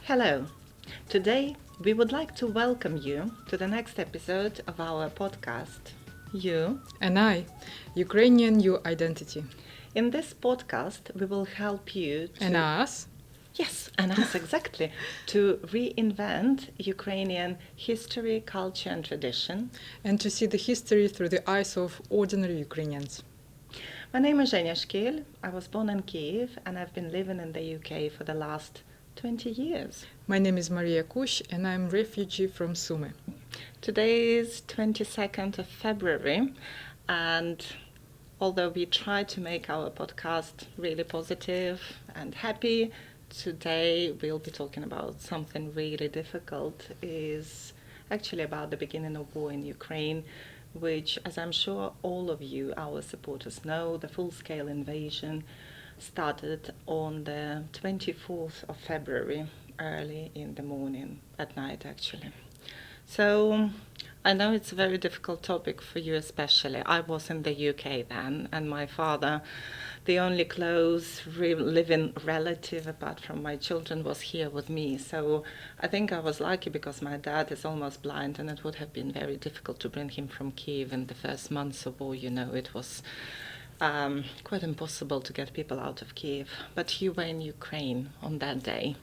Hello. Today we would like to welcome you to the next episode of our podcast, You. And I, Ukrainian New Identity. In this podcast, we will help you to... And us? Yes, and us exactly, to reinvent Ukrainian history, culture and tradition. And to see the history through the eyes of ordinary Ukrainians. My name is Zhenya. I was born in Kiev and I've been living in the UK for the last 20 years. My name is Mariia and I'm a refugee from Sumy. Today is 22nd of February, and although we try to make our podcast really positive and happy, today we'll be talking about something really difficult. Is actually about the beginning of war in Ukraine, which, as I'm sure all of you, our supporters, know, the full-scale invasion started on the 24th of February, early in the morning, at night actually. So I know it's a very difficult topic for you especially. I was in the UK then, and my father, the only close living relative apart from my children, was here with me. So I think I was lucky because my dad is almost blind, and it would have been very difficult to bring him from Kiev in the first months of war. You know, it was quite impossible to get people out of Kiev. But you were in Ukraine on that day.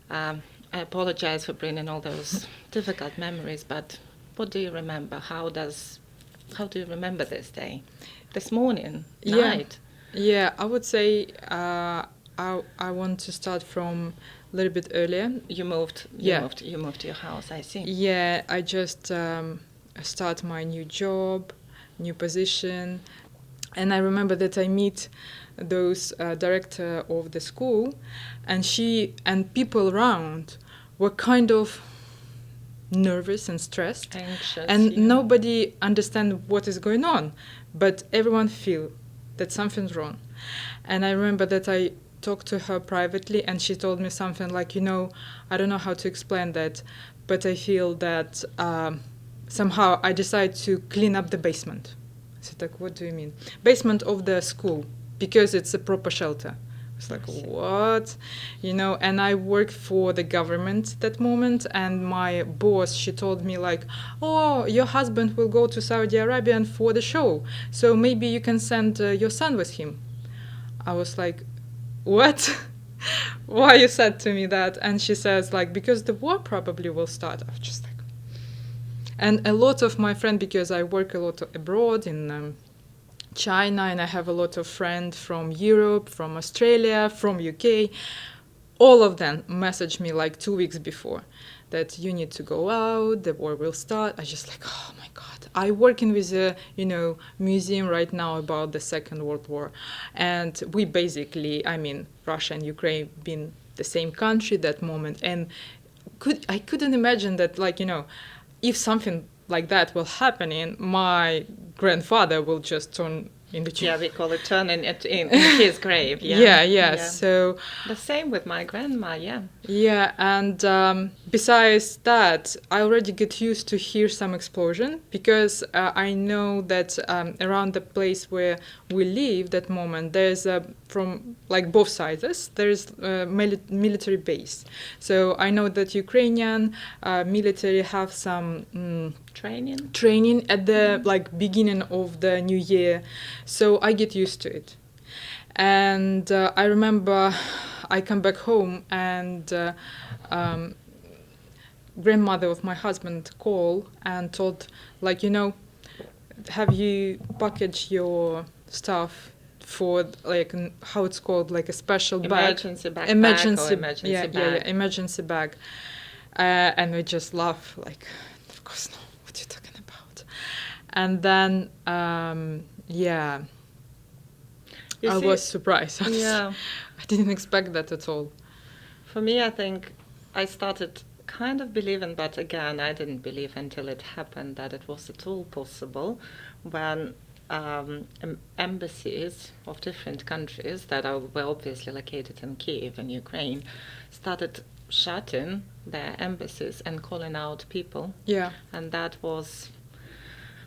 I apologize for bringing all those difficult memories, but what do you remember? How do you remember this day? This morning, night? Yeah, I would say I want to start from a little bit earlier. You moved to your house, I see. Yeah, I just start my new job, new position. And I remember that I meet those director of the school, and she and people around were kind of nervous and stressed, Anxious, and yeah. Nobody understand what is going on, but everyone feel that something's wrong. And I remember that I talked to her privately, and she told me something like, I don't know how to explain that, but I feel that somehow I decided to clean up the basement. I said, like, what do you mean? Basement of the school, because it's a proper shelter. It's like, what? And I worked for the government that moment, and my boss, she told me like, oh, your husband will go to Saudi Arabia for the show, so maybe you can send your son with him. I was like, what? Why you said to me that? And she says like, because the war probably will start. I was just like, and a lot of my friends, because I work a lot abroad in China, and I have a lot of friends from Europe, from Australia, from UK, all of them messaged me like 2 weeks before that you need to go out, the war will start. I just like, oh my God. I working with a museum right now about the Second World War, and we basically, Russia and Ukraine been the same country that moment, and I couldn't imagine that if something like that will happen, my grandfather will just turn in the Yeah, we call it turning it in his grave. Yeah. So the same with my grandma. Yeah, and besides that, I already get used to hear some explosion, because I know that around the place where we live that moment, there's from like both sides, there's a military base. So I know that Ukrainian military have some training at the beginning of the new year. So I get used to it. And I remember I come back home, and grandmother of my husband called and told, have you packaged your stuff for how it's called, like a special emergency bag? Emergency bag. And we just laugh, like, of course no, what are you talking about? And then I was surprised. Yeah. I didn't expect that at all. For me, I think I started kind of believing, but again, I didn't believe until it happened that it was at all possible when embassies of different countries that were obviously located in Kiev and Ukraine started shutting their embassies and calling out people. Yeah. And that was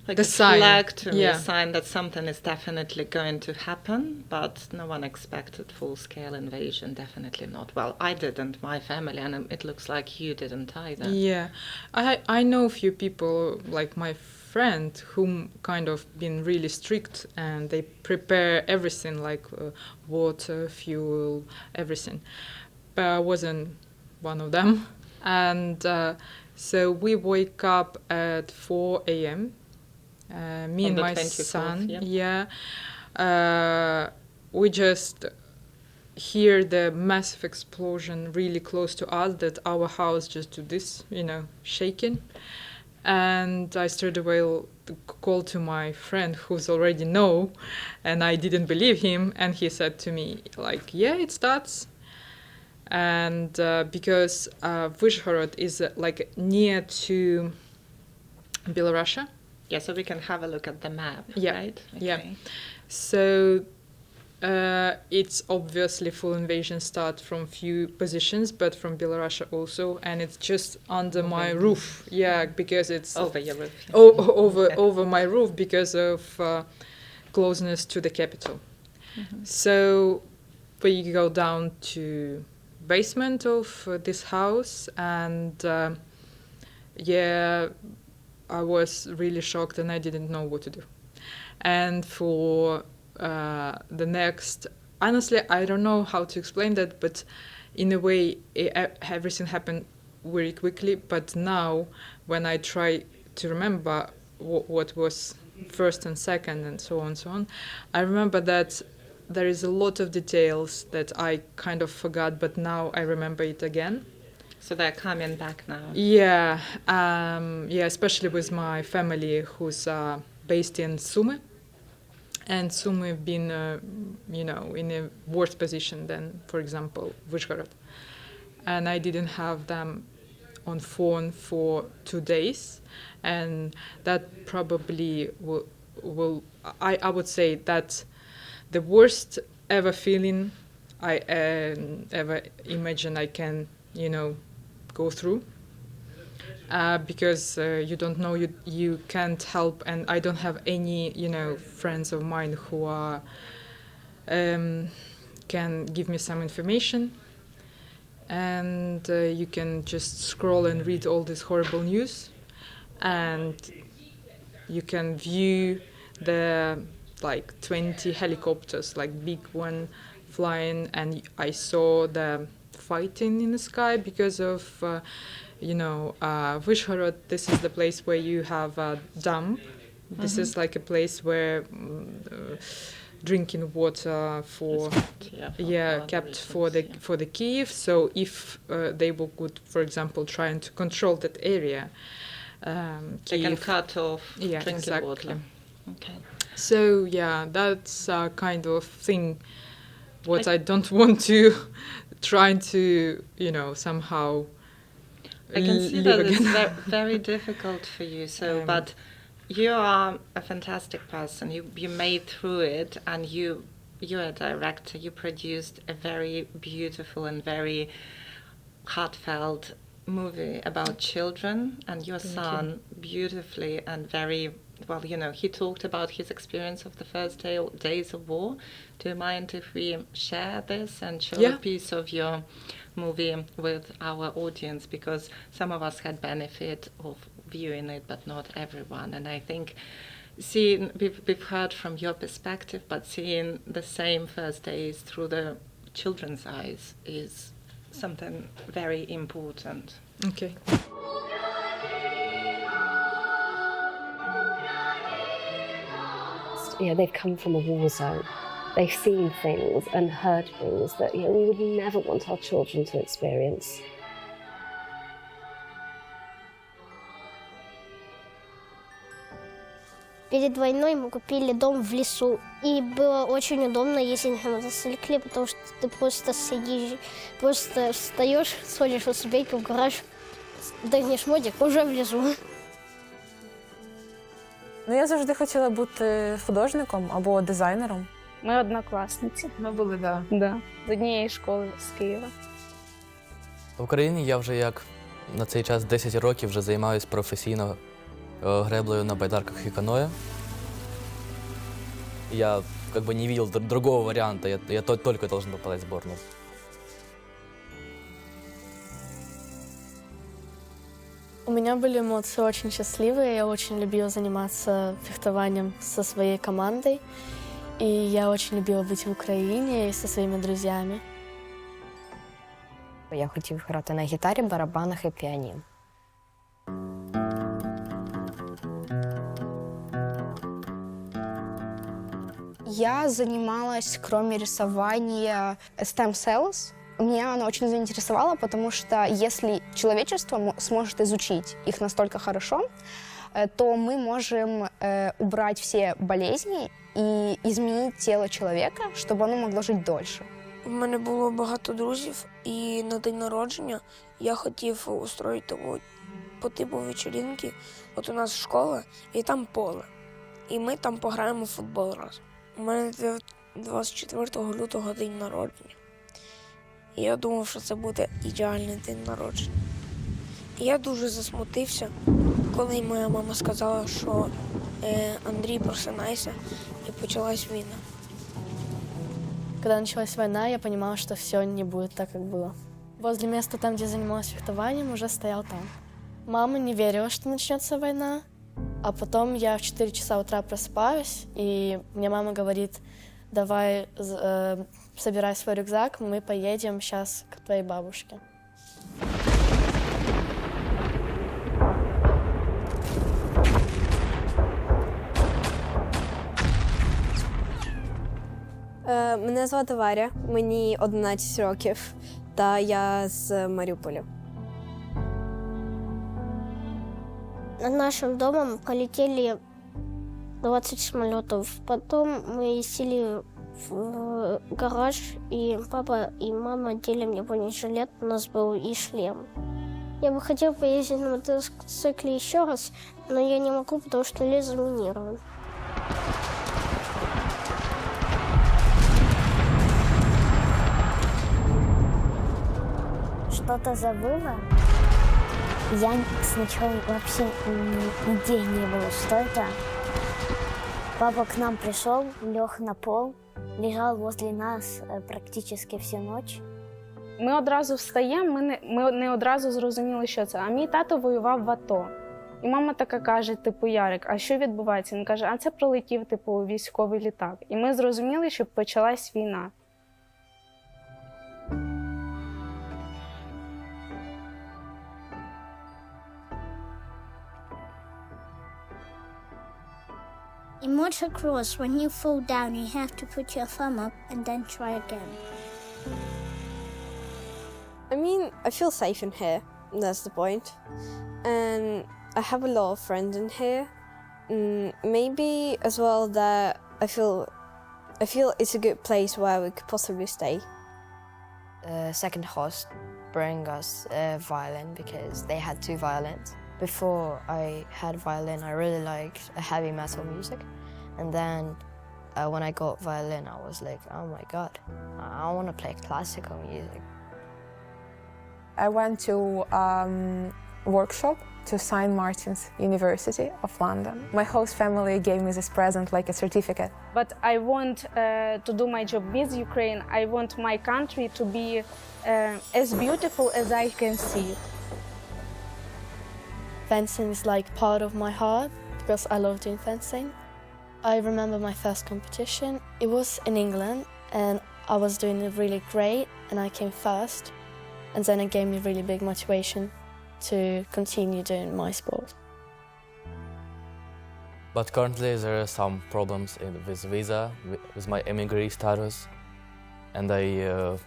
like the a sign. flag to me, Yeah. a sign that something is definitely going to happen, but no one expected full-scale invasion, definitely not. Well, I didn't, my family, and it looks like you didn't either. Yeah, I know a few people, like my friend, whom kind of been really strict, and they prepare everything, like water, fuel, everything. But I wasn't one of them. And so we wake up at 4 a.m. Me On and the my 24th, son, yeah. we just hear the massive explosion really close to us, that our house just do this, shaking. And I straight away called to my friend who's already know, and I didn't believe him, and he said to me, like, yeah, it starts. And because Vyshhorod is like near to Belarus. Yeah, so we can have a look at the map, Yeah, right? yeah. So it's obviously full invasion start from few positions, but from Belarus also, and it's just under my roof. Yeah, because it's over your roof. Yeah. Over my roof because of closeness to the capital. Mm-hmm. So we go down to basement of this house, and yeah, I was really shocked and I didn't know what to do. And for the next, honestly, I don't know how to explain that, but in a way, everything happened very quickly. But now, when I try to remember what was first and second and so on, I remember that there is a lot of details that I kind of forgot, but now I remember it again. So they're coming back now. Yeah, especially with my family who's based in Sumy. And Sumy have been, in a worse position than, for example, Vyshhorod. And I didn't have them on phone for 2 days. And that probably will I would say that's the worst ever feeling I ever imagine I can, go through. Because you don't know, you can't help, and I don't have any, friends of mine who are can give me some information, and you can just scroll and read all this horrible news, and you can view the 20 helicopters, big one, flying, and I saw the fighting in the sky because of Vyshhorod. This is the place where you have a dam. This is like a place where drinking water kept for the Kiev. So if they would, for example, trying to control that area, they can cut off drinking exactly. water. Okay. So yeah, that's a kind of thing what I don't want to try to, somehow I can see live that again. it's very difficult for you. So, but you are a fantastic person. You made through it, and you're a director. You produced a very beautiful and very heartfelt movie about children, and your son beautifully and very well. He talked about his experience of the first days of war. Do you mind if we share this and show a piece of your movie with our audience, because some of us had benefit of viewing it, but not everyone. And I think we've heard from your perspective, but seeing the same first days through the children's eyes is something very important. Okay. They've come from a war zone. They've seen things and heard things that we would never want our children to experience. Перед войной мы купили дом в лесу, и было очень удобно ездить на мотоцикле, потому что ты просто сидишь, просто встаешь, сходишь в себе в гараж, догнешь модик, уже влізу. Я завжди хотіла бути художником або дизайнером. Ми однокласниці. Ми були, Да. З однієї школи з Києва. В Україні я вже на цей час 10 років вже займаюся професійно греблою на байдарках и каноэ. Я как бы не видел другого варианта, я только должен попадать в сборную. У меня были эмоции очень счастливые, я очень любила заниматься фехтованием со своей командой, и я очень любила быть в Украине и со своими друзьями. Я хотів грати на гітарі, барабанах і піаніно. Я занималась, кроме рисования, STEM Cells. Меня она очень заинтересовала, потому что если человечество сможет изучить их настолько хорошо, то мы можем убрать все болезни и изменить тело человека, чтобы оно могло жить дольше. У мене було багато друзів, і на день народження я хотів устроїти по типу вечіринки. От у нас школа, і там поле. І ми там пограємо в футбол разом. У мене 24 лютого день народження. І я думав, що це буде ідеальний день народження. І я дуже засмутився, коли моя мама сказала, що Андрій, просинайся, і почалась війна. Когда началась война, я понимала, что все не будет так, как было. Возле места, там, где занималась фехтованием, уже стоял танк. Мама не верила, что начнется война, а потом я в 4 часа утра просыпаюсь, и мне мама говорит: давай, собирай свой рюкзак, мы поедем сейчас к твоей бабушке. Мене звати Варя, мені 11 років, та я з Маріуполя. Над нашим домом полетели 20 самолетов. Потом мы сели в гараж, и папа и мама одели мне бронежилет, у нас был и шлем. Я бы хотела поездить на мотоцикле еще раз, но я не могу, потому что лес заминирован. Что-то забыла. Я сначала вообще идей не было, что это. Папа к нам пришел, лег на пол, лежал возле нас практически всю ночь. Ми одразу встаємо, ми не одразу зрозуміли, що це. А мій тато воював в АТО. І мама така каже, типу, Ярик, а що відбувається? Він каже, а це пролетів, типу, військовий літак. І ми зрозуміли, що почалась війна. In motocross, when you fall down, you have to put your thumb up and then try again. I mean, I feel safe in here, that's the point. And I have a lot of friends in here. Maybe as well that I feel it's a good place where we could possibly stay. Second host bring us violin because they had 2 violins. Before I had violin, I really liked heavy metal music. And then when I got violin, I was like, oh my God, I want to play classical music. I went to workshop to St. Martin's University of London. My host family gave me this present like a certificate. But I want to do my job with Ukraine. I want my country to be as beautiful as I can see it. Fencing is like part of my heart because I love doing fencing. I remember my first competition. It was in England and I was doing it really great and I came first. And then it gave me really big motivation to continue doing my sport. But currently there are some problems with visa, with my immigrant status. And I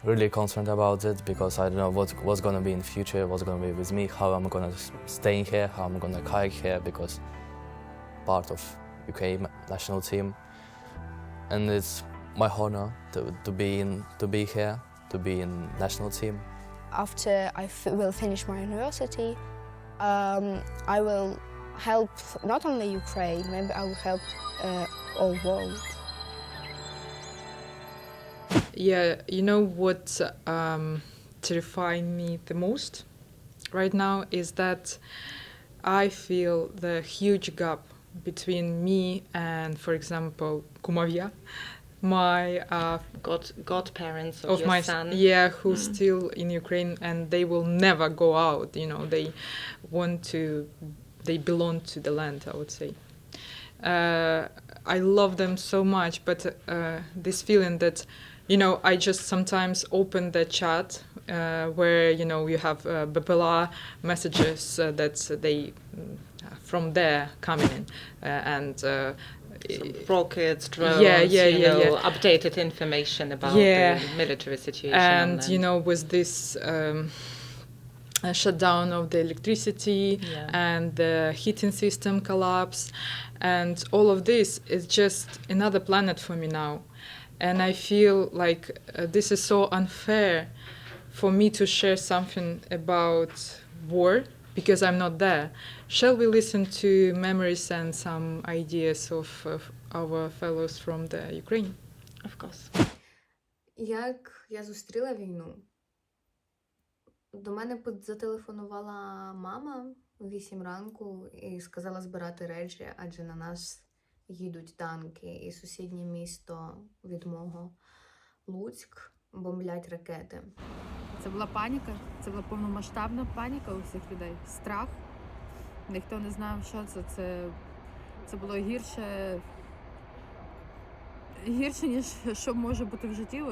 really concerned about it because I don't know what's going to be in the future, what's going to be with me, how I'm going to stay here, how I'm going to hike here because part of UK national team. And it's my honor to be here, to be in national team. After I will finish my university, I will help not only Ukraine, maybe I will help all world. Yeah, you know what terrifying me the most right now is that I feel the huge gap between me and, for example, Kumavia, my godparents of of your my son. Yeah, who's still in Ukraine, and they will never go out. They belong to the land, I would say. I love them so much, but this feeling that, I just sometimes open the chat where, you have BPLA messages that they from there coming in, and some rockets, drones, updated information about the military situation. And, with this shutdown of the electricity and the heating system collapse, and all of this is just another planet for me now. And I feel like this is so unfair for me to share something about war because I'm not there. Shall we listen to memories and some ideas of our fellows from the Ukraine? Of course. Як я зустріла війну? До мене зателефонувала мама о 8 ранку і сказала збирати речі, адже на нас їдуть танки, і сусіднє місто від мого, Луцьк, бомблять ракети. Це була паніка, це була повномасштабна паніка у всіх людей, страх. Ніхто не знав, що це. Це було гірше, ніж що може бути в житті.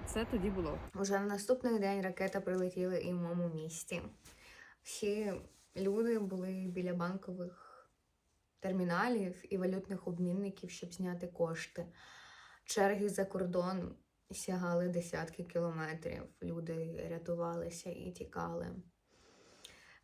Це тоді було. Уже на наступний день ракета прилетіла і в моєму місті. Всі люди були біля банкових терміналів і валютних обмінників, щоб зняти кошти. Черги за кордон сягали десятки кілометрів. Люди рятувалися і тікали.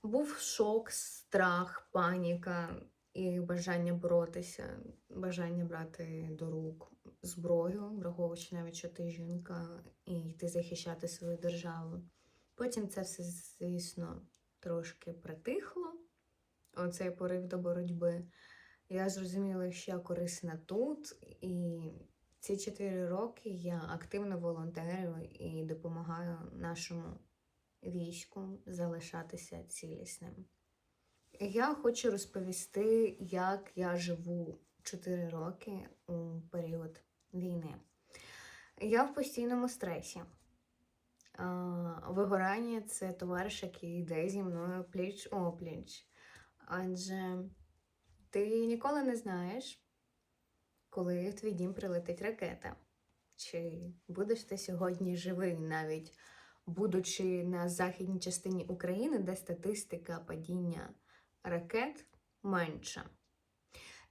Був шок, страх, паніка і бажання боротися, бажання брати до рук зброю, враховуючи навіть, що ти жінка, і йти захищати свою державу. Потім це все, звісно, трошки притихло, оцей порив до боротьби. Я зрозуміла, що я корисна тут, і ці 4 роки я активно волонтерю і допомагаю нашому війську залишатися цілісним. Я хочу розповісти, як я живу 4 роки у період війни. Я в постійному стресі. Вигорання – це товариш, який йде зі мною пліч-опліч. Адже ти ніколи не знаєш, коли в твій дім прилетить ракета. Чи будеш ти сьогодні живий, навіть будучи на західній частині України, де статистика падіння ракет менша.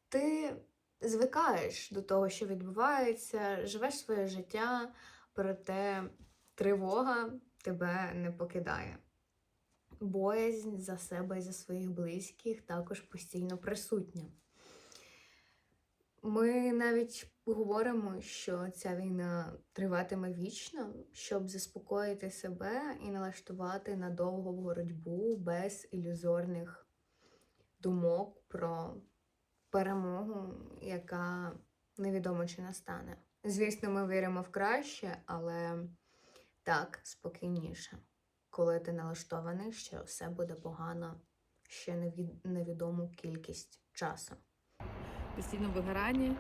Ти звикаєш до того, що відбувається, живеш своє життя, проте тривога тебе не покидає. Боязнь за себе і за своїх близьких також постійно присутня. Ми навіть говоримо, що ця війна триватиме вічно, щоб заспокоїти себе і налаштувати на довгу боротьбу без ілюзорних думок про перемогу, яка невідомо чи настане. Звісно, ми віримо в краще, але так спокійніше, коли ти налаштований, що все буде погано ще невідому кількість часу. Постійно вигорання,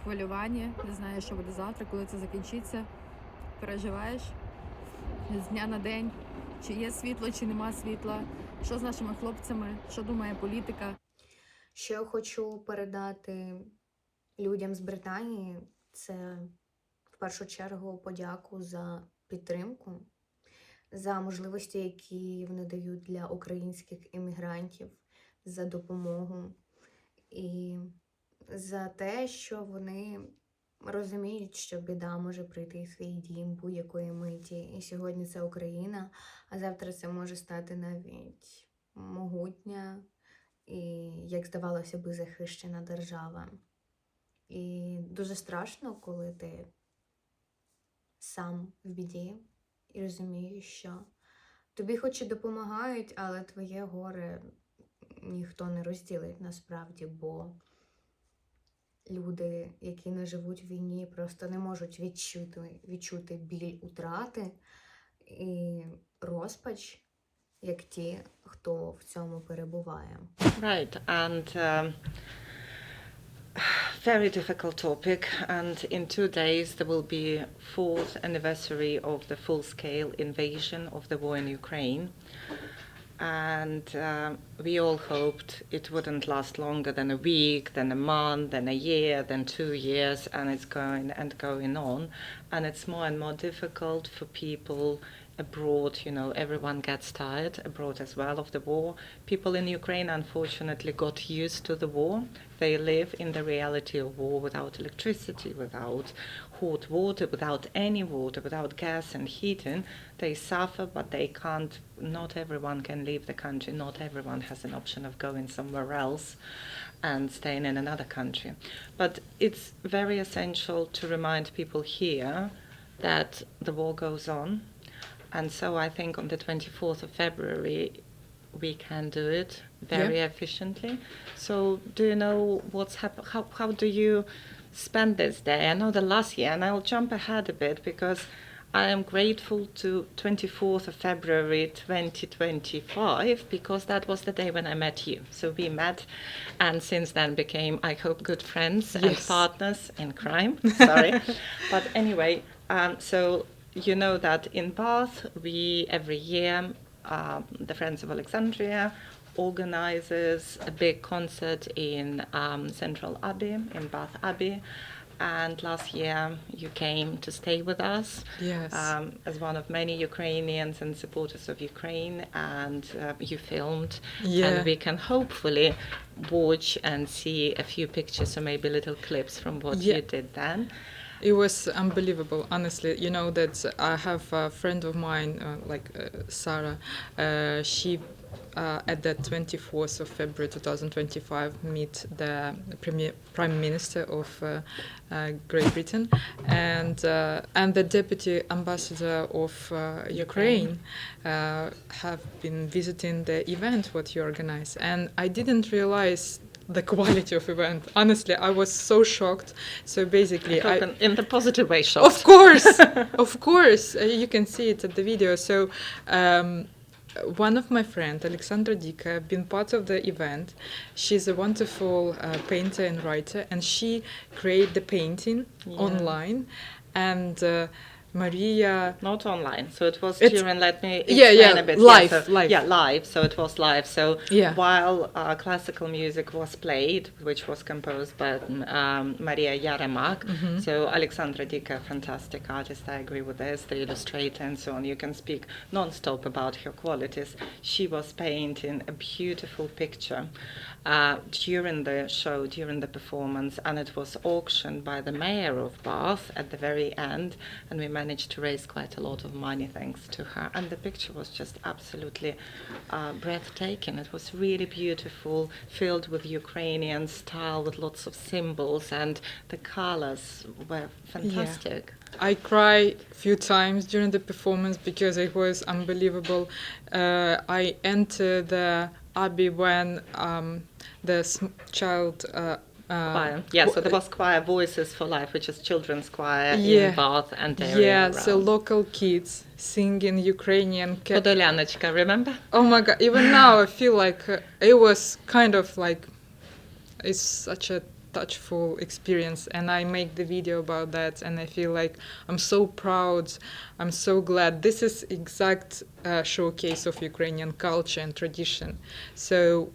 хвилювання, не знаєш, що буде завтра, коли це закінчиться. Переживаєш з дня на день, чи є світло, чи нема світла, що з нашими хлопцями, що думає політика. Що я хочу передати людям з Британії, це в першу чергу подяку за підтримку, за можливості, які вони дають для українських іммігрантів, за допомогу і за те, що вони розуміють, що біда може прийти в свій дім будь-якої миті. І сьогодні це Україна, а завтра це може стати навіть могутня і, як здавалося би, захищена держава. І дуже страшно, коли ти сам в біді і розумієш, що тобі хоч і допомагають, але твоє горе ніхто не розділить насправді, бо люди, які не живуть в війні, просто не можуть відчути біль утрати і розпач як ті, хто в цьому перебуває. Right, and very difficult topic, and in 2 days there will be 4th anniversary of the full-scale invasion of the war in Ukraine. And we all hoped it wouldn't last longer than a week, then a month, then a year, then 2 years, and it's going on. And it's more and more difficult for people abroad. You know, everyone gets tired abroad as well of the war. People in Ukraine unfortunately got used to the war. They live in the reality of war without electricity, without hot water, without any water, without gas and heating. They suffer, but they can't, not everyone can leave the country. Not everyone has an option of going somewhere else and staying in another country. But it's very essential to remind people here that the war goes on. And so I think on the 24th of February, we can do it very efficiently. So do you know what's happened? How do you spend this day? I know the last year, and I'll jump ahead a bit because I am grateful to 24th of February 2025 because that was the day when I met you. So we met and since then became, I hope, good friends and partners in crime. Sorry. But anyway, so you know that in Bath, we every year, the Friends of Oleksandriya organizes a big concert in Central Abbey, in Bath Abbey. And last year you came to stay with us as one of many Ukrainians and supporters of Ukraine, and you filmed. And we can hopefully watch and see a few pictures or maybe little clips from what you did then. It was unbelievable, honestly. You know that I have a friend of mine, Sarah. She, at the 24th of February 2025, meet the Prime Minister of Great Britain and the Deputy Ambassador of Ukraine have been visiting the event what you organize. And I didn't realize the quality of event. Honestly, I was so shocked. So basically, in the positive way, shocked. Of course, you can see it at the video. So one of my friends, Alexandra Dika, been part of the event. She's a wonderful painter and writer, and she created the painting online. And Mariia... Not online, so it was during, let me explain a bit. Live. Live, so it was live. So while classical music was played, which was composed by Mariia and so Alexandra Dika, fantastic artist, I agree with this, the illustrator and so on, you can speak non-stop about her qualities. She was painting a beautiful picture during the show, during the performance, and it was auctioned by the mayor of Bath at the very end, and we managed to raise quite a lot of money thanks to her. And the picture was just absolutely breathtaking. It was really beautiful, filled with Ukrainian style, with lots of symbols, and the colors were fantastic. I cried a few times during the performance because it was unbelievable. I entered the Abbey when the child choir. So there was choir Voices for Life, which is children's choir in Bath and area around. So local kids singing Ukrainian. Podolяночка, remember? Oh my God! Even now I feel like it was kind of like it's such a touchful experience, and I make the video about that, and I feel like I'm so proud. I'm so glad. This is exact showcase of Ukrainian culture and tradition. So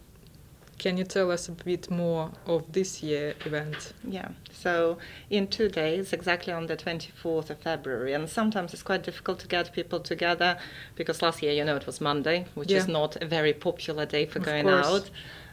can you tell us a bit more of this year event? Yeah, so in 2 days, exactly on the 24th of February, and sometimes it's quite difficult to get people together because last year, you know, it was Monday, which is not a very popular day for going out.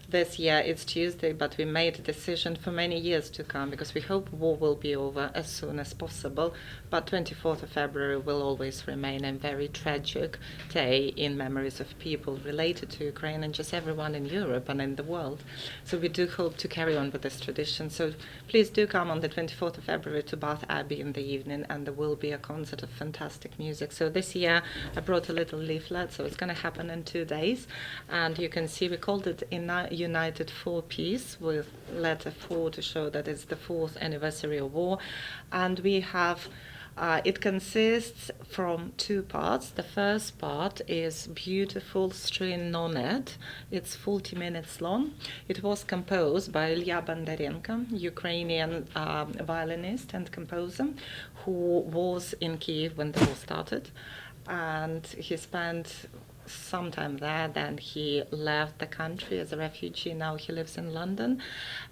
This year it's Tuesday, but we made a decision for many years to come because we hope war will be over as soon as possible. But 24th of February will always remain a very tragic day in memories of people related to Ukraine and just everyone in Europe and in the world. So we do hope to carry on with this tradition. So please do come on the 24th of February to Bath Abbey in the evening, and there will be a concert of fantastic music. So this year I brought a little leaflet, so it's going to happen in 2 days. And you can see we called it United 4-piece with letter 4 to show that it's the 4th anniversary of war. And we have It consists from 2 parts. The first part is beautiful string nonet. It's 40 minutes long. It was composed by Ilya Bondarenko, Ukrainian violinist and composer, who was in Kiev when the war started. And he spent some time there, then he left the country as a refugee. Now he lives in London,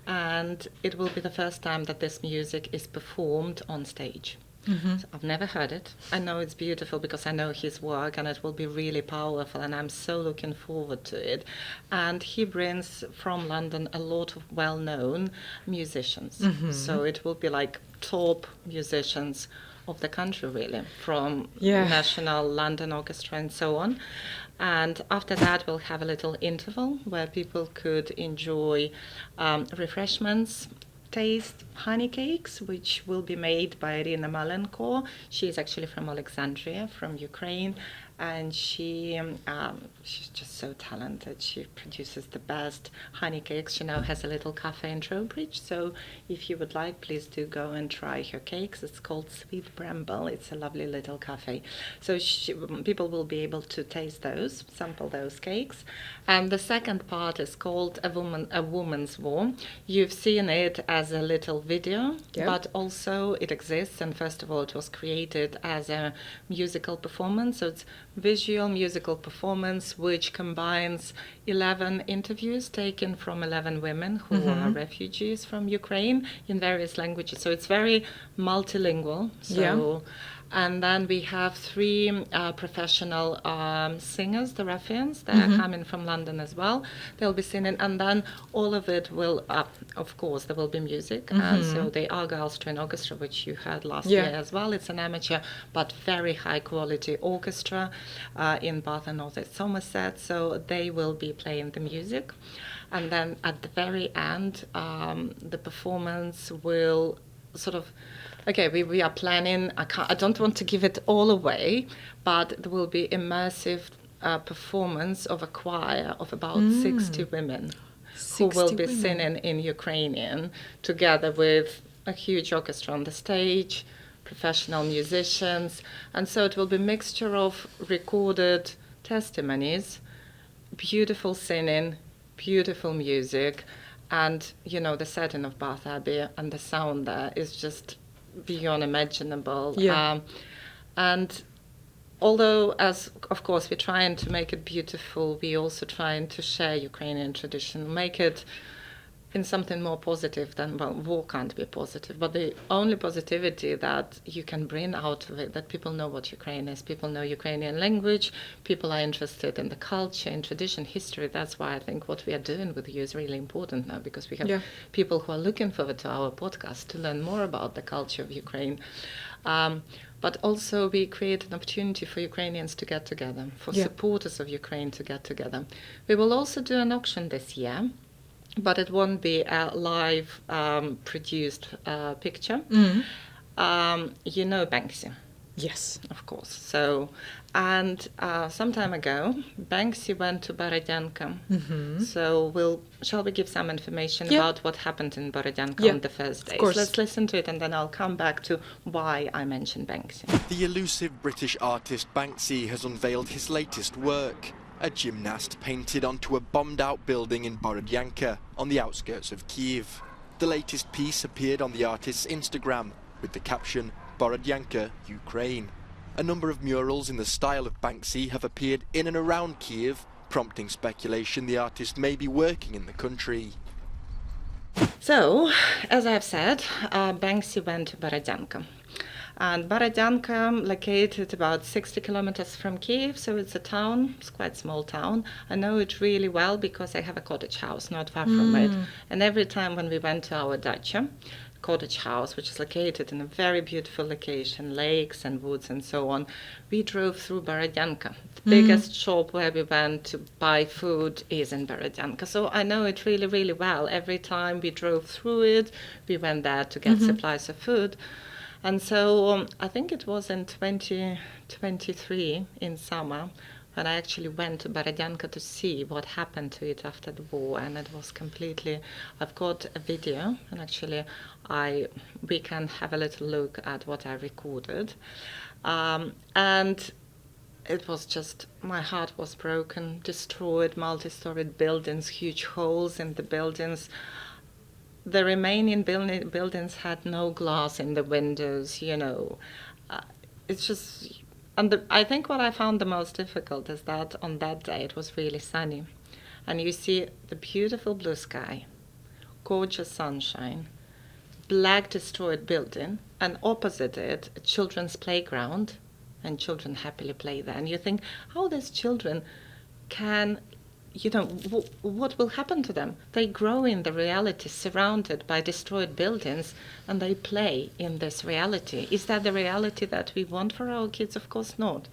and it will be the first time that this music is performed on stage. So I've never heard it. I know it's beautiful because I know his work, and it will be really powerful, and I'm so looking forward to it. And he brings from London a lot of well-known musicians. So it will be like top musicians of the country, really, from National London Orchestra and so on. And after that, we'll have a little interval where people could enjoy refreshments, taste honey cakes, which will be made by Irina Malenko. She is actually from Oleksandriya, from Ukraine, and she's just so talented. She produces the best honey cakes. She now has a little cafe in Trowbridge, so if you would like, please do go and try her cakes. It's called Sweet Bramble. It's a lovely little cafe. So people will be able to taste those, sample those cakes. And the second part is called A Woman's War. You've seen it as a little video, but also it exists, and first of all, it was created as a musical performance. So it's visual musical performance which combines 11 interviews taken from 11 women who are refugees from Ukraine in various languages. So it's very multilingual. And then we have 3 professional singers, the ruffians. They are coming from London as well. They'll be singing, and then all of it will, of course, there will be music. So the Argyle String Orchestra, which you heard last year as well, it's an amateur but very high quality orchestra in Bath and North Somerset. So they will be playing the music. And then at the very end, the performance will sort of, we are planning, I don't want to give it all away, but there will be immersive performance of a choir of about 60 women who will be singing in Ukrainian together with a huge orchestra on the stage, professional musicians. And so it will be a mixture of recorded testimonies, beautiful singing, beautiful music, and, the setting of Bath Abbey and the sound there is just beyond imaginable. And although, as of course we're trying to make it beautiful, we're also trying to share Ukrainian tradition, make it in something more positive than, war can't be positive, but the only positivity that you can bring out of it, that people know what Ukraine is, people know Ukrainian language, people are interested in the culture and tradition, history. That's why I think what we are doing with you is really important now, because we have people who are looking forward to our podcast to learn more about the culture of Ukraine. But also we create an opportunity for Ukrainians to get together, for supporters of Ukraine to get together. We will also do an auction this year, but it won't be a live produced picture. You know Banksy? Yes. Of course. So, and some time ago, Banksy went to Borodyanka. So shall we give some information about what happened in Borodyanka on the first day? So let's listen to it, and then I'll come back to why I mentioned Banksy. The elusive British artist Banksy has unveiled his latest work. A gymnast painted onto a bombed-out building in Borodyanka, on the outskirts of Kyiv. The latest piece appeared on the artist's Instagram, with the caption, Borodyanka, Ukraine. A number of murals in the style of Banksy have appeared in and around Kyiv, prompting speculation the artist may be working in the country. So, as I've said, Banksy went to Borodyanka. And Borodyanka, located about 60 kilometers from Kyiv, so it's a town, it's quite a small town. I know it really well because I have a cottage house not far from it. And every time when we went to our dacha, cottage house, which is located in a very beautiful location, lakes and woods and so on, we drove through Borodyanka. The biggest shop where we went to buy food is in Borodyanka. So I know it really, really well. Every time we drove through it, we went there to get supplies of food. And so I think it was in 2023 in summer And I actually went to Borodyanka to see what happened to it after the war, and it was completely... I've got a video, and actually we can have a little look at what I recorded. And it was just... my heart was broken, destroyed, multi-storied buildings, huge holes in the buildings. The remaining buildings had no glass in the windows, you know. It's just... And I think what I found the most difficult is that on that day it was really sunny. And you see the beautiful blue sky, gorgeous sunshine, black destroyed building, and opposite it, a children's playground, and children happily play there. And you think, how these children can... you know, what will happen to them? They grow in the reality surrounded by destroyed buildings, and they play in this reality. Is that the reality that we want for our kids? Of course not.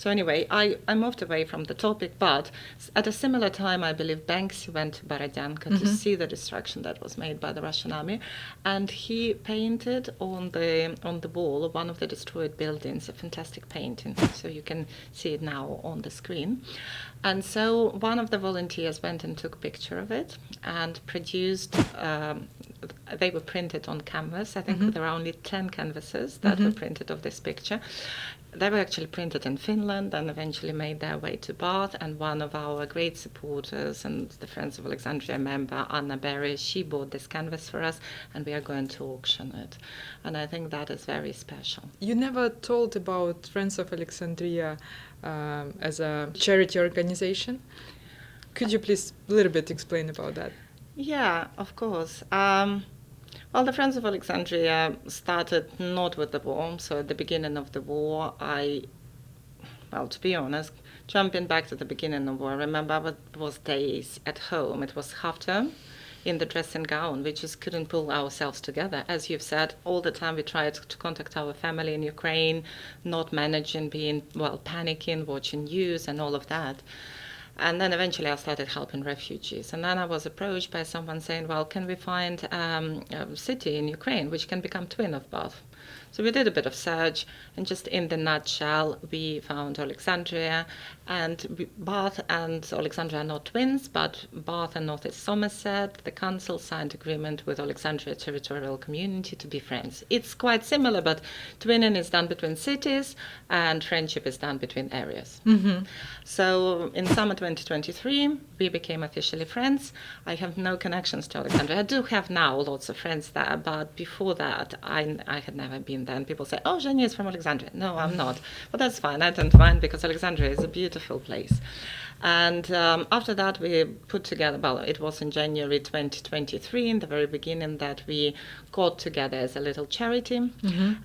So anyway, I moved away from the topic, but at a similar time, I believe Banksy went to Borodyanka to see the destruction that was made by the Russian army, and he painted on the wall of one of the destroyed buildings a fantastic painting. So you can see it now on the screen. And so one of the volunteers went and took a picture of it and produced... they were printed on canvas. I think there are only 10 canvases that were printed of this picture. They were actually printed in Finland and eventually made their way to Bath. And one of our great supporters and the Friends of Oleksandriya member, Anna Berry, she bought this canvas for us, and we are going to auction it. And I think that is very special. You never told about Friends of Oleksandriya as a charity organization. Could you please a little bit explain about that? Yeah, of course. Well, the Friends of Oleksandriya started not with the war. So at the beginning of the war, to be honest, jumping back to the beginning of the war, I remember it was days at home. It was half term in the dressing gown. We just couldn't pull ourselves together. As you've said, all the time we tried to contact our family in Ukraine, not managing, panicking, watching news and all of that. And then eventually I started helping refugees. And then I was approached by someone saying, well, can we find a city in Ukraine which can become twin of Bath? So we did a bit of search, and just in the nutshell, we found Oleksandriya, and Bath and Oleksandriya are not twins, but Bath and North East Somerset, the council signed agreement with Oleksandriya territorial community to be friends. It's quite similar, but twinning is done between cities, and friendship is done between areas. So in summer 2023, we became officially friends. I have no connections to Oleksandriya. I do have now lots of friends there, but before that, I had never been there. And people say, oh, Zhenya is from Oleksandriya. No, I'm not. But that's fine. I don't mind, because Oleksandriya is a beautiful place. And after that, we put together, it was in January 2023, in the very beginning, that we got together as a little charity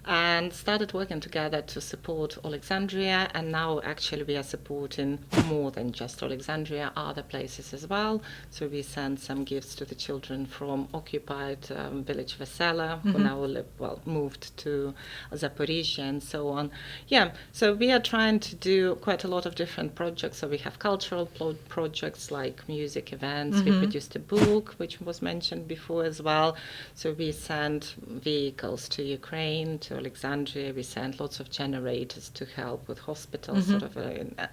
and started working together to support Oleksandriya. And now, actually, we are supporting more than just Oleksandriya, other places as well. So we sent some gifts to the children from occupied village Vesela, who now moved to Zaporizhia and so on. Yeah, so we are trying to do quite a lot of different projects. So we have cultural projects like music events. We produced a book, which was mentioned before as well. So we sent vehicles to Ukraine, to Oleksandriya. We sent lots of generators to help with hospitals,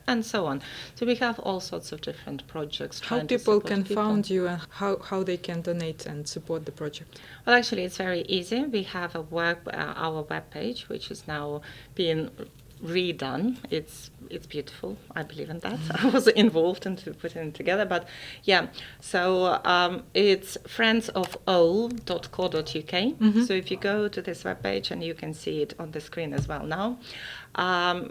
and so on. So we have all sorts of different projects. How people can find you, and how they can donate and support the project? Well, actually, it's very easy. We have our webpage, which is now being redone. It's beautiful. I believe in that. I was involved in putting it together, but yeah. So it's friendsofole.co.uk. So if you go to this webpage, and you can see it on the screen as well now,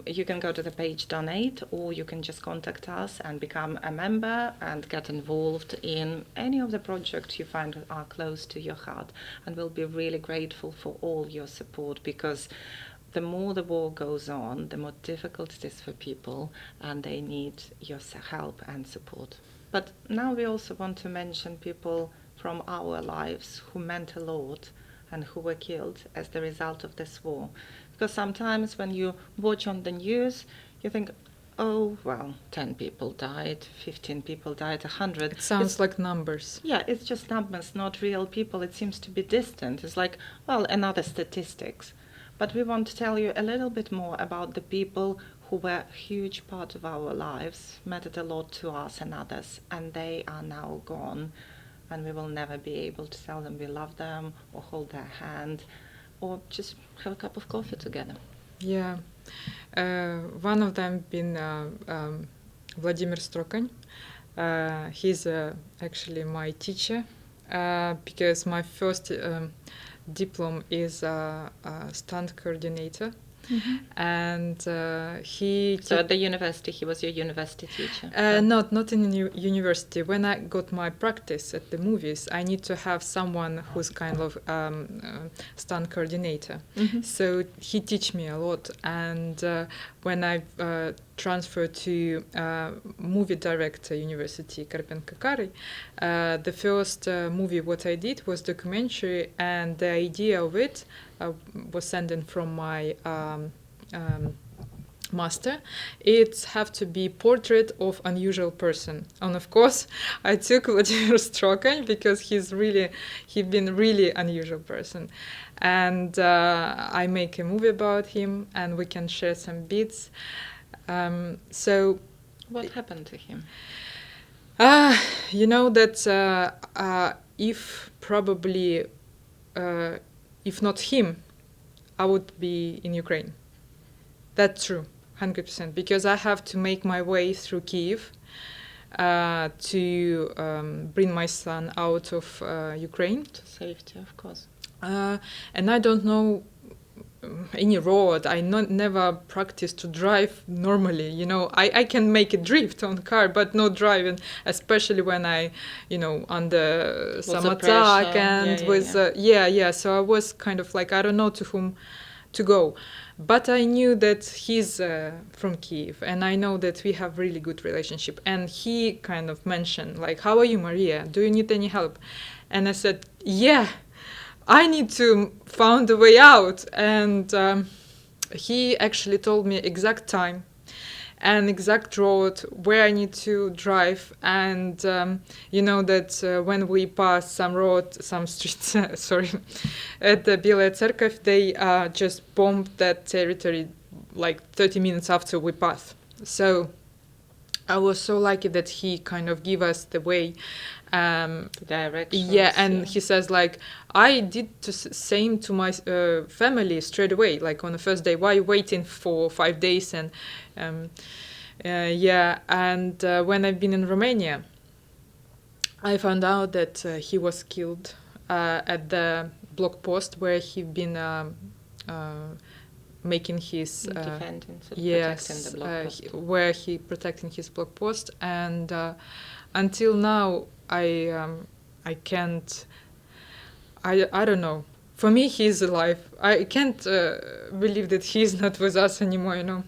you can go to the page donate, or you can just contact us and become a member and get involved in any of the projects you find are close to your heart. And we'll be really grateful for all your support, because the more the war goes on, the more difficult it is for people, and they need your help and support. But now we also want to mention people from our lives who meant a lot and who were killed as the result of this war. Because sometimes when you watch on the news, you think, oh, well, 10 people died, 15 people died, 100. It sounds like numbers. Yeah, it's just numbers, not real people. It seems to be distant. It's like, well, another statistics. But we want to tell you a little bit more about the people who were a huge part of our lives, mattered a lot to us and others, and they are now gone, and we will never be able to tell them we love them or hold their hand or just have a cup of coffee together. Yeah. One of them been Vladimir Strokan. He's actually my teacher because my first diploma is stunt coordinator. Mm-hmm. And he... So at the university, he was your university teacher? Not in university. When I got my practice at the movies, I need to have someone who's kind of stunt coordinator. Mm-hmm. So he teach me a lot. And when I transferred to movie director university, Karpenko-Kari, the first movie what I did was documentary, and the idea of it was sent in from my master. It have to be portrait of unusual person, and of course I took Vladimir Strokan because he's been really unusual person, and I make a movie about him, and we can share some bits. So what happened to him? You know that if probably if not him, I would be in Ukraine. That's true, 100%, because I have to make my way through Kiev to bring my son out of Ukraine. To safety, of course. And I don't know any road. I never practiced to drive normally. You know, I can make a drift on car, but not driving, especially when I, under some attack and So I was kind of like, I don't know to whom to go. But I knew that he's from Kiev, and I know that we have really good relationship. And he kind of mentioned, like, how are you, Mariia? Do you need any help? And I said, yeah, I need to find a way out. And he actually told me exact time and exact road where I need to drive. And you know that when we pass some road, some streets, at the Белая Церковь, they just bombed that territory like 30 minutes after we passed. So I was so lucky that he kind of gave us the way. Directions. Yeah, and he says, like, I did the same to my family straight away, like on the first day. Why are you waiting for 5 days? And when I've been in Romania, I found out that he was killed at the block post where he'd been making his defending, yes, protecting the block post. Where he protecting his block post, and until now I can't. I don't know. For me, he's alive. I can't believe that he's not with us anymore.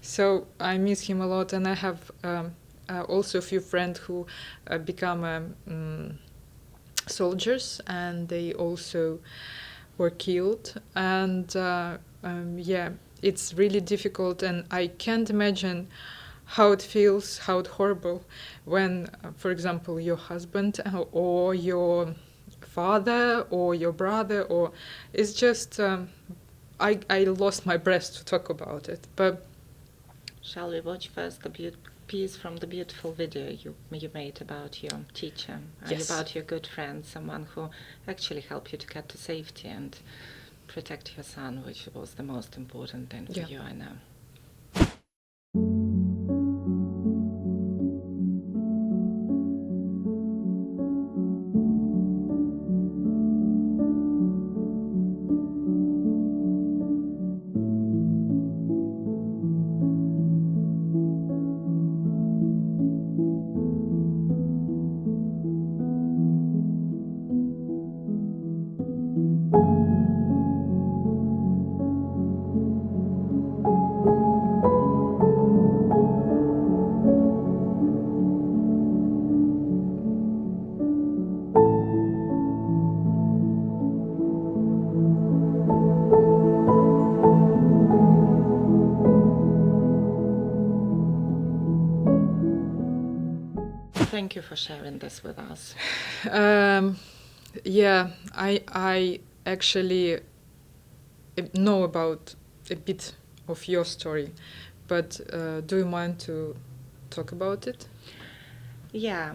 So I miss him a lot, and I have also a few friends who become soldiers, and they also were killed. And it's really difficult, and I can't imagine how it feels, how it's horrible when, for example, your husband or your father or your brother, or it's just I lost my breath to talk about it. But shall we watch first the piece from the beautiful video you made about your teacher and about your good friend, someone who actually helped you to get to safety and protect your son, which was the most important thing for you, I know. Thank you for sharing this with us. I actually know about a bit of your story, but do you mind to talk about it? Yeah,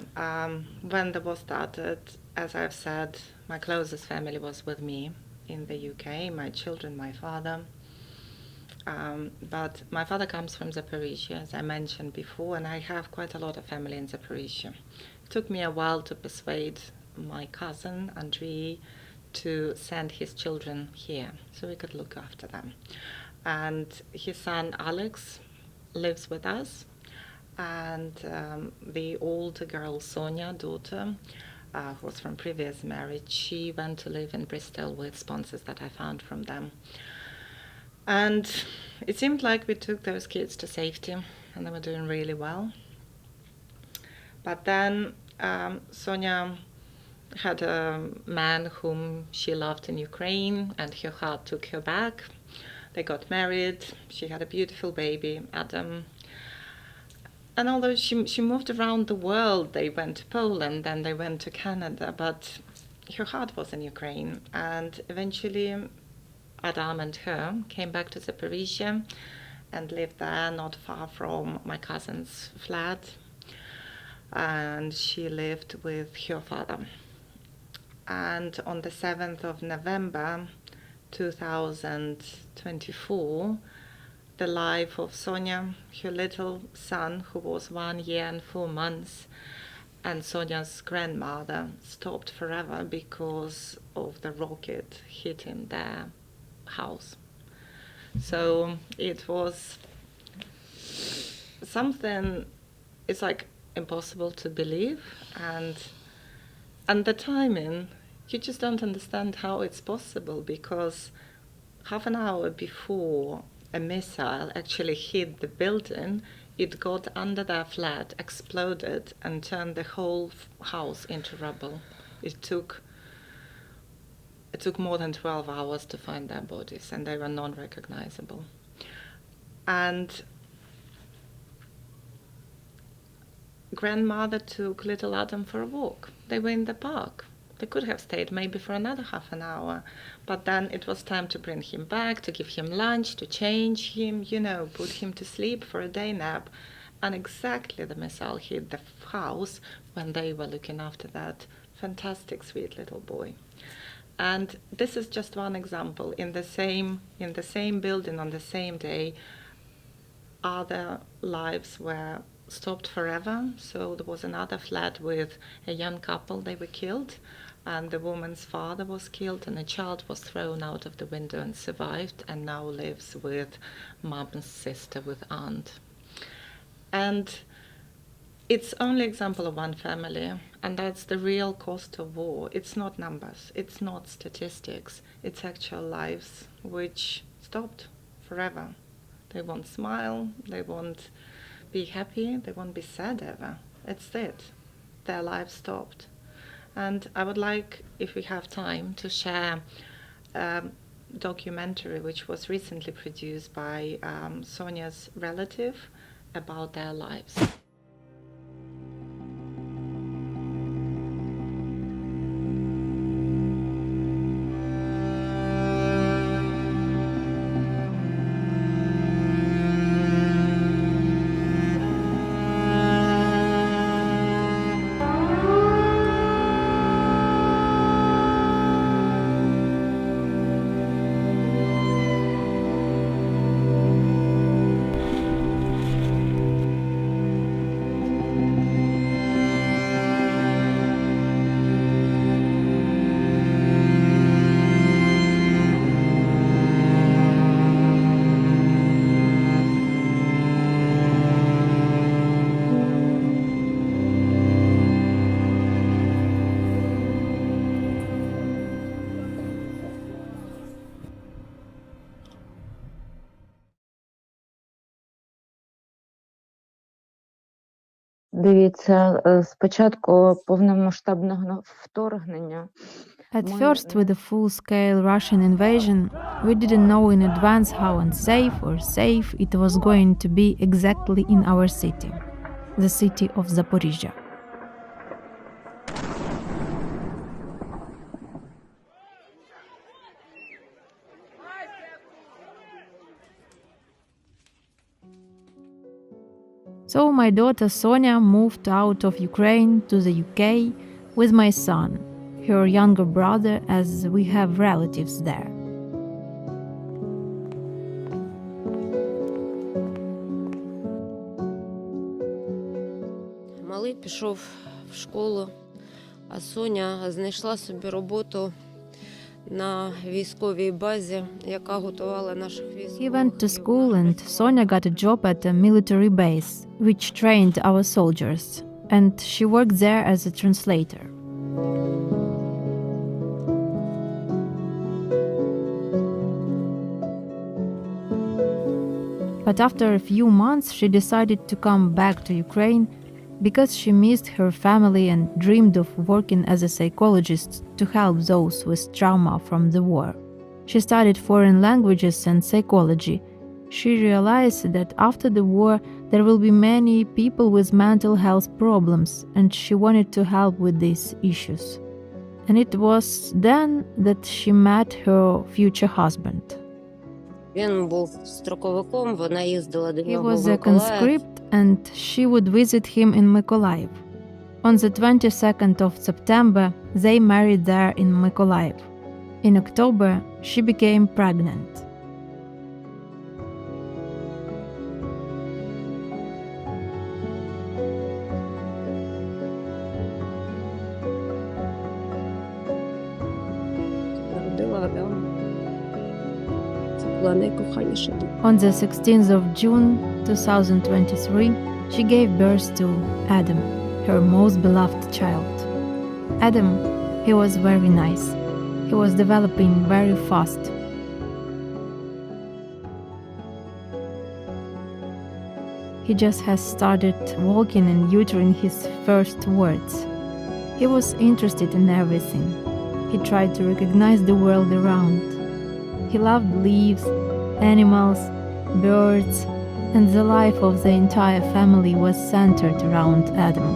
when the war started, as I've said, my closest family was with me in the UK, my children, my father. But my father comes from Zaporizhia, as I mentioned before, and I have quite a lot of family in Zaporizhia. It took me a while to persuade my cousin, Andriy, to send his children here so we could look after them. And his son, Alex, lives with us. And the older girl, Sonia, daughter, who was from previous marriage, she went to live in Bristol with sponsors that I found from them. And it seemed like we took those kids to safety, and they were doing really well. But then Sonia had a man whom she loved in Ukraine, and her heart took her back. They got married. She had a beautiful baby, Adam. And although she moved around the world, they went to Poland, then they went to Canada, but her heart was in Ukraine. And eventually Adam and her came back to Zaporizhia and lived there, not far from my cousin's flat. And she lived with her father. And on the 7th of November 2024, the life of Sonia, her little son, who was 1 year and 4 months, and Sonia's grandmother stopped forever because of the rocket hitting their house. So it was something, it's like impossible to believe, and the timing, you just don't understand how it's possible, because half an hour before a missile actually hit the building, it got under their flat, exploded, and turned the whole house into rubble. It took more than 12 hours to find their bodies, and they were non-recognizable. And grandmother took little Adam for a walk. They were in the park. They could have stayed maybe for another half an hour, but then it was time to bring him back, to give him lunch, to change him, put him to sleep for a day nap. And exactly the missile hit the house when they were looking after that fantastic, sweet little boy. And this is just one example. In the same building on the same day, other lives were stopped forever. So there was another flat with a young couple, they were killed, and the woman's father was killed, and a child was thrown out of the window and survived, and now lives with mom's sister, with aunt. And it's only example of one family, and that's the real cost of war. It's not numbers, it's not statistics, it's actual lives which stopped forever. They won't smile, they won't be happy, they won't be sad ever. It's it. Their lives stopped. And I would like, if we have time, to share a documentary which was recently produced by Sonia's relative about their lives. Дивіться, з початку повномасштабного вторгнення. At first, with the full-scale Russian invasion, we didn't know in advance how unsafe or safe it was going to be exactly in our city, the city of Zaporizhia. So my daughter Sonia moved out of Ukraine to the UK with my son, her younger brother, as we have relatives there. Малий пішов в школу, а Соня знайшла собі роботу на військовій базі, яка готувала наших військових. He went to school and Sonia got a job at a military base, which trained our soldiers, and she worked there as a translator. But after a few months, she decided to come back to Ukraine because she missed her family and dreamed of working as a psychologist to help those with trauma from the war. She studied foreign languages and psychology. She realized that after the war there will be many people with mental health problems, and she wanted to help with these issues. And it was then that she met her future husband. Він був строковиком, вона їздила до He нього was в a Миколаїв. conscript and she would visit him in Mykolaiv. On the 22nd of September, they married there in Mykolaiv. In October, she became pregnant. Народила Адама. Це була найкоханіша дитина. On the 16th of June 2023, she gave birth to Adam, her most beloved child. Adam, he was very nice. He was developing very fast. He just has started walking and uttering his first words. He was interested in everything. He tried to recognize the world around. He loved leaves, animals, birds, and the life of the entire family was centered around Adam.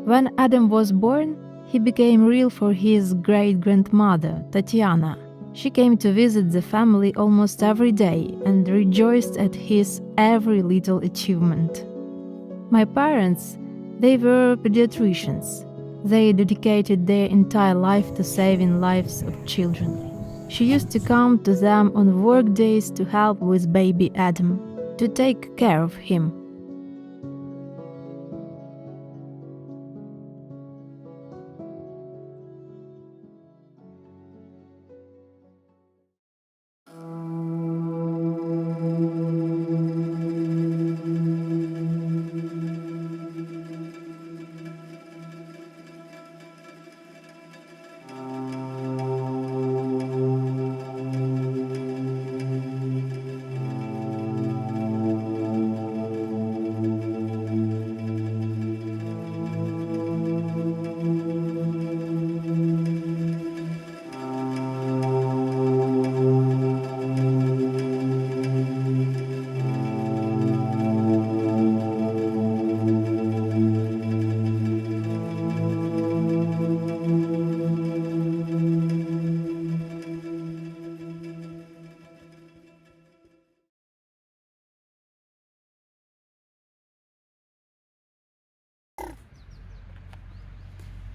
When Adam was born, he became real for his great-grandmother, Tatiana. She came to visit the family almost every day and rejoiced at his every little achievement. My parents, they were pediatricians. They dedicated their entire life to saving lives of children. She used to come to them on work days to help with baby Adam, to take care of him.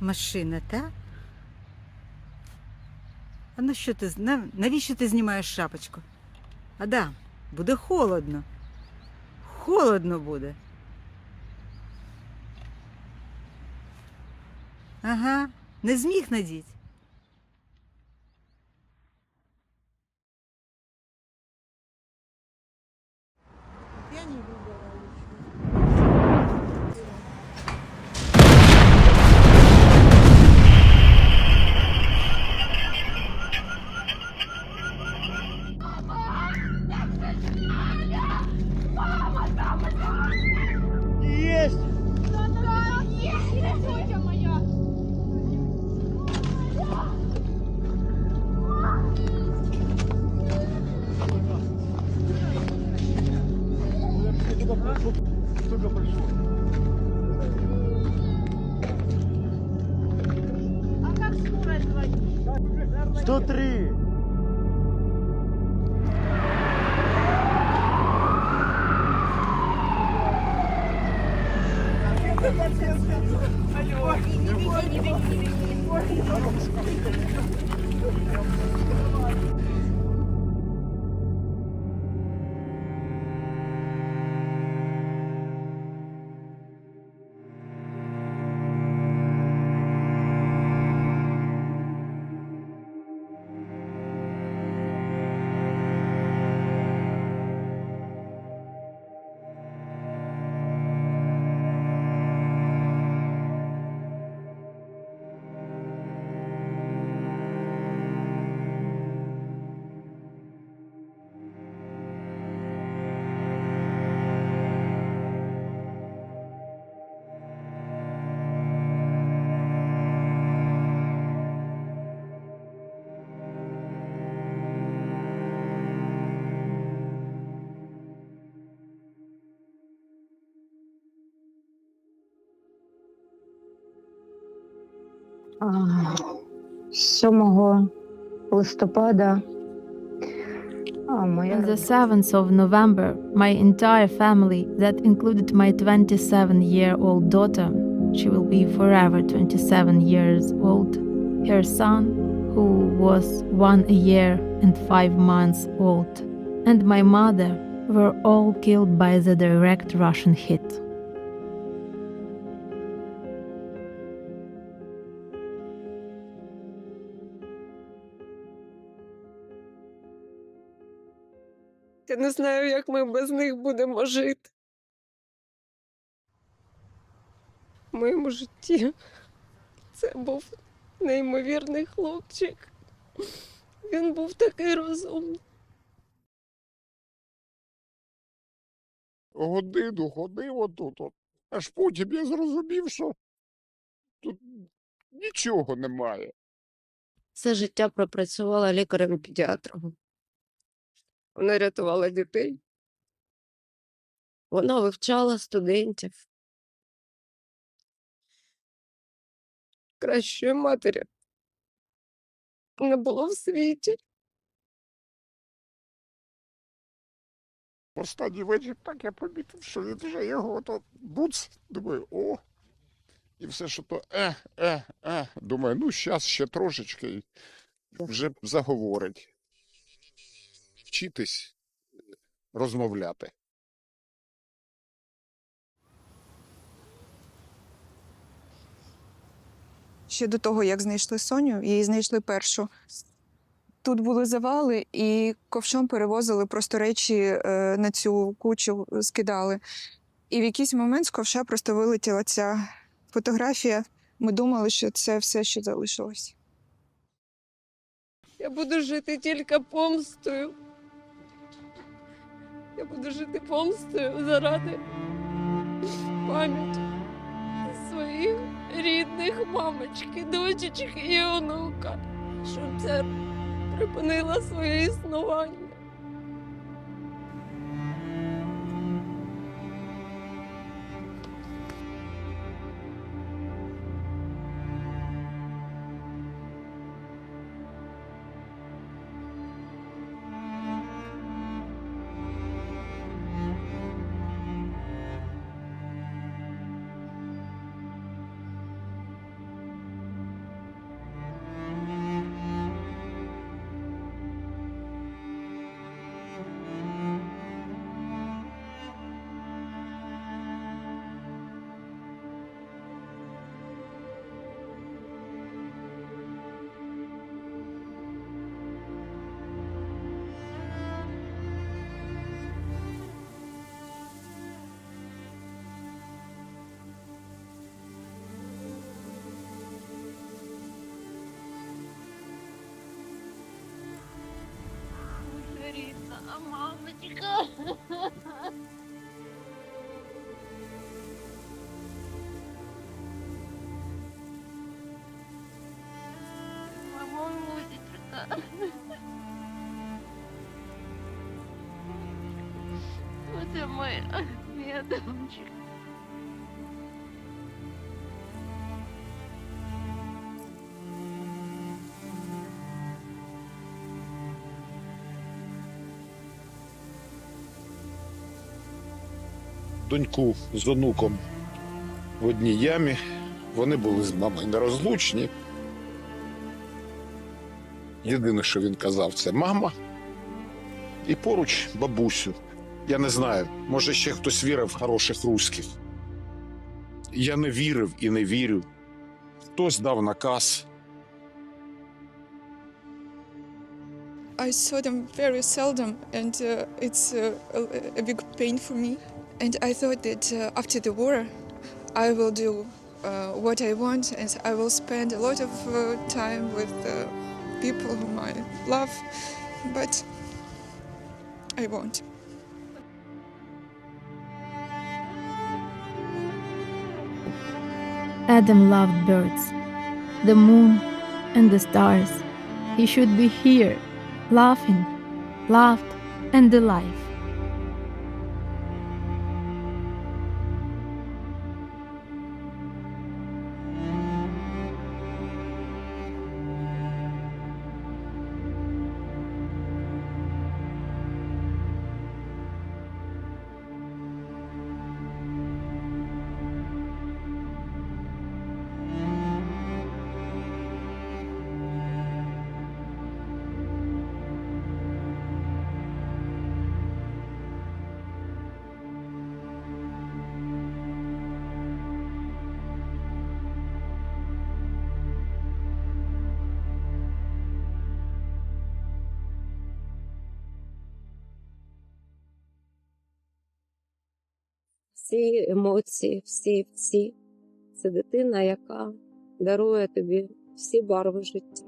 Машина, так? А ну що ти, навіщо ти знімаєш шапочку? Адам, буде холодно. Холодно буде. Ага, не зміг надіть. Я не люблю. 103. А, 7 листопада On the 7th of November, my entire family, that included my 27-year-old daughter, she will be forever 27 years old, her son, who was 1 year and 5 months old, and my mother were all killed by the direct Russian hit. Я не знаю, як ми без них будемо жити. В моєму житті це був неймовірний хлопчик. Він був такий розумний. Годину ходив отут, аж потім я зрозумів, що тут нічого немає. Все життя пропрацювала лікарем-педіатром. Вона рятувала дітей. Вона вивчала студентів. Кращої матері не було в світі. Останній вечір так я помітив, що він вже його то буц. Думаю, о. І все, що то Думаю, ну зараз ще трошечки і вже заговорить. Вчитись розмовляти. Ще до того, як знайшли Соню, її знайшли першу. Тут були завали, і ковшом перевозили просто речі на цю кучу, скидали. І в якийсь момент з ковша просто вилетіла ця фотографія. Ми думали, що це все, що залишилось. Я буду жити тільки помстою. Я буду жити помстою заради пам'яті своїх рідних мамочки, дочечки і онука, щоб це припинило своє існування. Мамочка. Мамулечка. Оце мій Адамчик. доньку з онуком в одній ямі. Вони були з мамою нерозлучні. Єдине, що він казав, це мама. І поруч бабусю. Я не знаю, може ще хтось вірив в хороших русських. Я не вірив і не вірю. Хтось дав наказ. I saw them very seldom, and it's a big pain for me. And I thought that after the war, I will do what I want, and I will spend a lot of time with people whom I love, but I won't. Adam loved birds, the moon and the stars. He should be here, laughing, loved and alive. Всі емоції, всі. Це дитина, яка дарує тобі всі барви життя.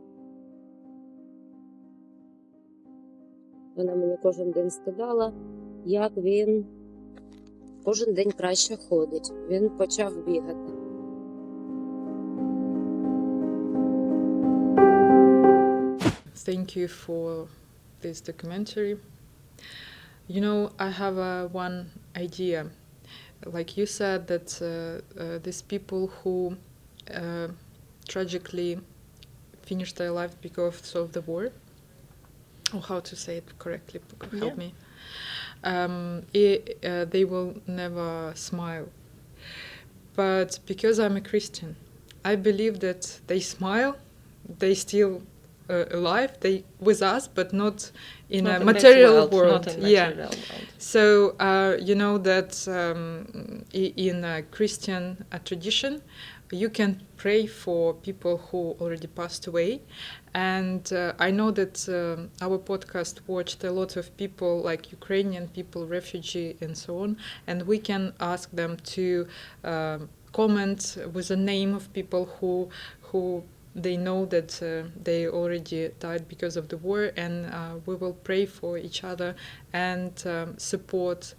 Вона мені кожен день сказала, як він кожен день краще ходить. Він почав бігати. Thank you for this documentary. You know, I have one idea. Like you said, that these people who tragically finished their life because of the war, or how to say it correctly, help me, they will never smile. But because I'm a Christian, I believe that they smile, they still alive, they with us, but not in a material world. Not in material world. So you know that in a Christian tradition, you can pray for people who already passed away. And I know that our podcast watched a lot of people, like Ukrainian people, refugee, and so on. And we can ask them to comment with the name of people who they know that they already died because of the war, and we will pray for each other and support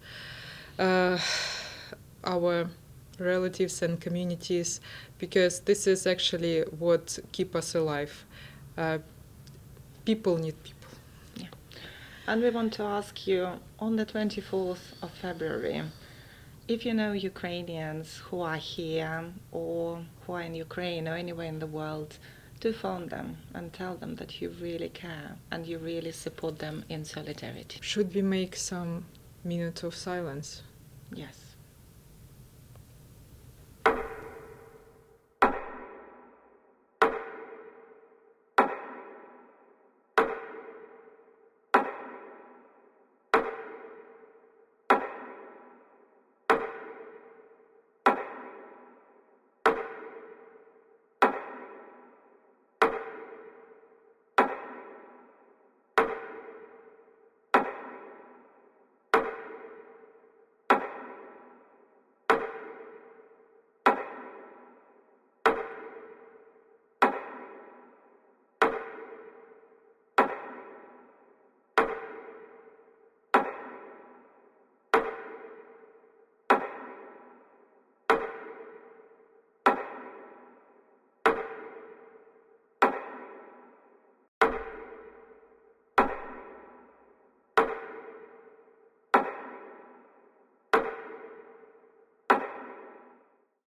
our relatives and communities, because this is actually what keep us alive. People need people. Yeah. And we want to ask you, on the 24th of February, if you know Ukrainians who are here or who are in Ukraine or anywhere in the world, do phone them and tell them that you really care and you really support them in solidarity. Should we make some minute of silence? Yes.